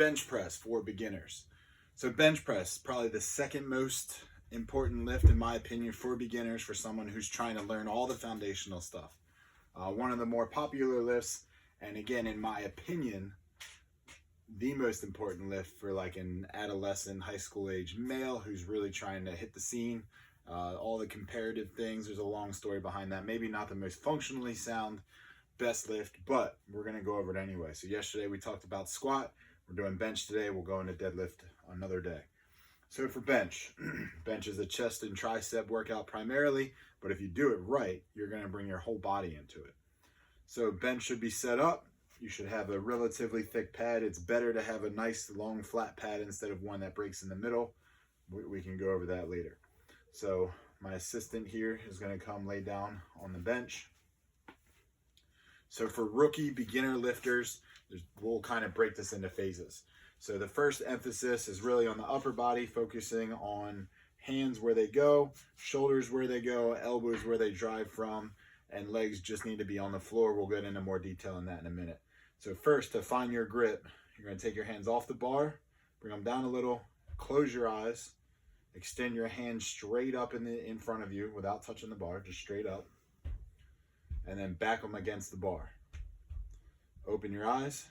bench press for beginners. So bench press, probably the second most important lift in my opinion for beginners, for someone who's trying to learn all the foundational stuff. One of the more popular lifts, and again, in my opinion, the most important lift for like an adolescent, high school age male who's really trying to hit the scene. All the comparative things, there's a long story behind that. Maybe not the most functionally sound best lift, but we're going to go over it anyway. So yesterday we talked about squat. We're doing bench today. We'll go into deadlift another day. So for bench, bench is a chest and tricep workout primarily, but if you do it right, you're going to bring your whole body into it. So bench should be set up. You should have a relatively thick pad. It's better to have a nice long flat pad instead of one that breaks in the middle. We can go over that later. So my assistant here is going to come lay down on the bench. So for rookie beginner lifters, we'll kind of break this into phases. So the first emphasis is really on the upper body, focusing on hands where they go, shoulders where they go, elbows where they drive from, and legs just need to be on the floor. We'll get into more detail on that in a minute. So first, to find your grip, you're going to take your hands off the bar, bring them down a little, close your eyes, extend your hands straight up in front of you without touching the bar, just straight up, and then back them against the bar. Open your eyes.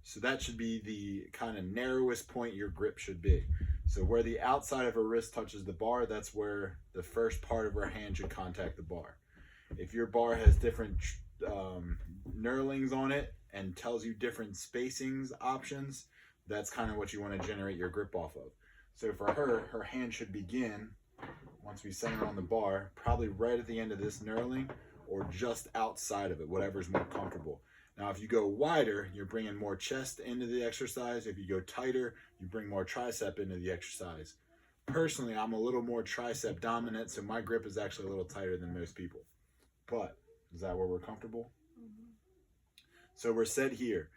So that should be the kind of narrowest point your grip should be. So where the outside of her wrist touches the bar, that's where the first part of her hand should contact the bar. If your bar has different knurlings on it and tells you different spacings options, that's kind of what you want to generate your grip off of. So for her hand should begin, once we center on the bar, probably right at the end of this knurling or just outside of it, whatever's more comfortable. Now, if you go wider, you're bringing more chest into the exercise. If you go tighter, you bring more tricep into the exercise. Personally, I'm a little more tricep dominant, so my grip is actually a little tighter than most people. But is that where we're comfortable? Mm-hmm. So we're set here.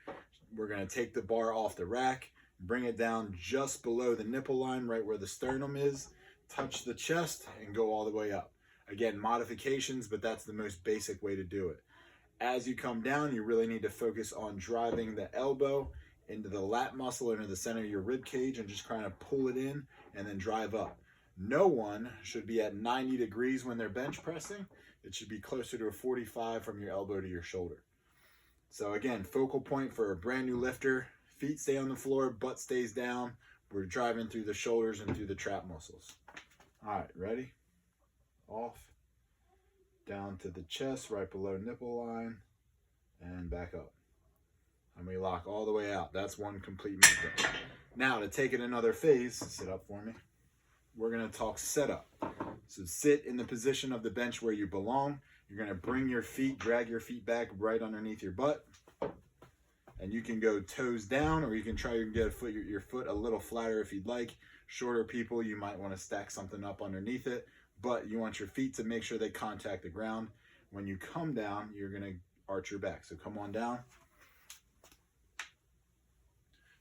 We're going to take the bar off the rack, bring it down just below the nipple line, right where the sternum is, touch the chest, and go all the way up. Again, modifications, but that's the most basic way to do it. As you come down, you really need to focus on driving the elbow into the lat muscle, into the center of your rib cage, and just kind of pull it in and then drive up. No one should be at 90 degrees when they're bench pressing. It should be closer to a 45 from your elbow to your shoulder. So again, focal point for a brand new lifter, feet stay on the floor, butt stays down. We're driving through the shoulders and through the trap muscles. All right, ready? Off. Down to the chest, right below nipple line, and back up. And we lock all the way out. That's one complete movement. Now, to take it another phase, sit up for me. We're going to talk setup. So sit in the position of the bench where you belong. You're going to bring your feet, drag your feet back right underneath your butt. And you can go toes down, or you can try to get your foot a little flatter if you'd like. Shorter people, you might want to stack something up underneath it. But you want your feet to make sure they contact the ground. When you come down, you're going to arch your back. So come on down.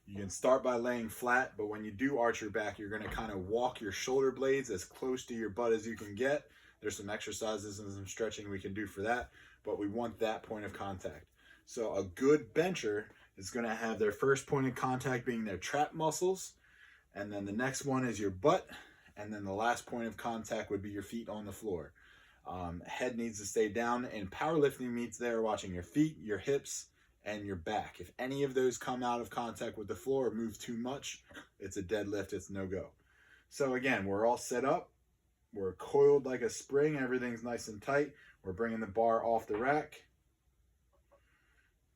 You can start by laying flat, but when you do arch your back, you're going to kind of walk your shoulder blades as close to your butt as you can get. There's some exercises and some stretching we can do for that, but we want that point of contact. So a good bencher is going to have their first point of contact being their trap muscles, and then the next one is your butt, and then the last point of contact would be your feet on the floor. Head needs to stay down. In powerlifting meets, they're watching your feet, your hips, and your back. If any of those come out of contact with the floor or move too much, it's a deadlift, it's no go. So again, we're all set up. We're coiled like a spring. Everything's nice and tight. We're bringing the bar off the rack.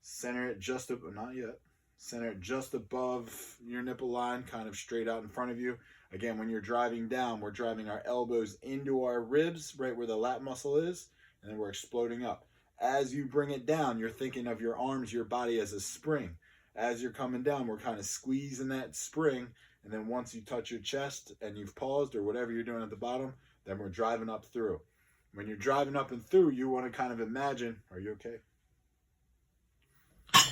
Center it just above, not yet. Center it just above your nipple line, kind of straight out in front of you. Again, when you're driving down, we're driving our elbows into our ribs, right where the lat muscle is, and then we're exploding up. As you bring it down, you're thinking of your arms, your body as a spring. As you're coming down, we're kind of squeezing that spring, and then once you touch your chest and you've paused or whatever you're doing at the bottom, then we're driving up through. When you're driving up and through, you want to kind of imagine, are you okay?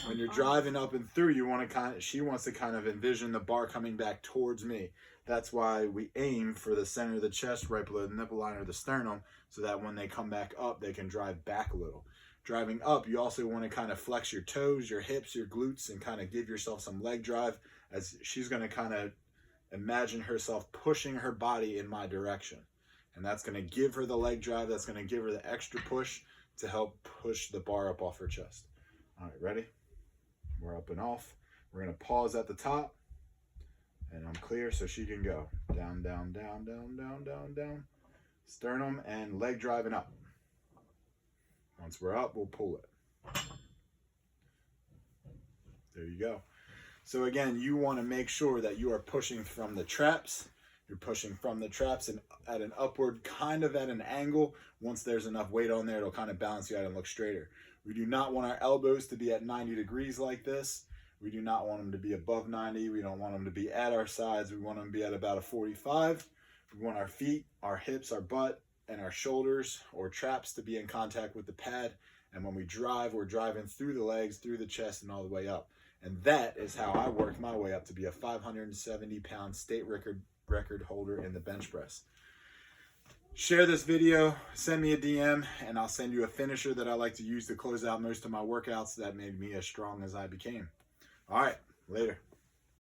When you're driving up and through, she wants to kind of envision the bar coming back towards me. That's why we aim for the center of the chest, right below the nipple line or the sternum, so that when they come back up, they can drive back a little. Driving up, you also want to kind of flex your toes, your hips, your glutes, and kind of give yourself some leg drive as she's going to kind of imagine herself pushing her body in my direction. And that's going to give her the leg drive. That's going to give her the extra push to help push the bar up off her chest. All right, ready? We're up and off. We're going to pause at the top. And I'm clear so she can go. Down, down, down, down, down, down, down. Sternum and leg driving up. Once we're up, we'll pull it. There you go. So again, you want to make sure that you are pushing from the traps. You're pushing from the traps and at an upward, kind of at an angle. Once there's enough weight on there, it'll kind of balance you out and look straighter. We do not want our elbows to be at 90 degrees like this. We do not want them to be above 90. We don't want them to be at our sides. We want them to be at about a 45. We want our feet, our hips, our butt, and our shoulders or traps to be in contact with the pad. And when we drive, we're driving through the legs, through the chest, and all the way up. And that is how I worked my way up to be a 570-pound state record holder in the bench press. Share this video, send me a DM, and I'll send you a finisher that I like to use to close out most of my workouts that made me as strong as I became. All right, later.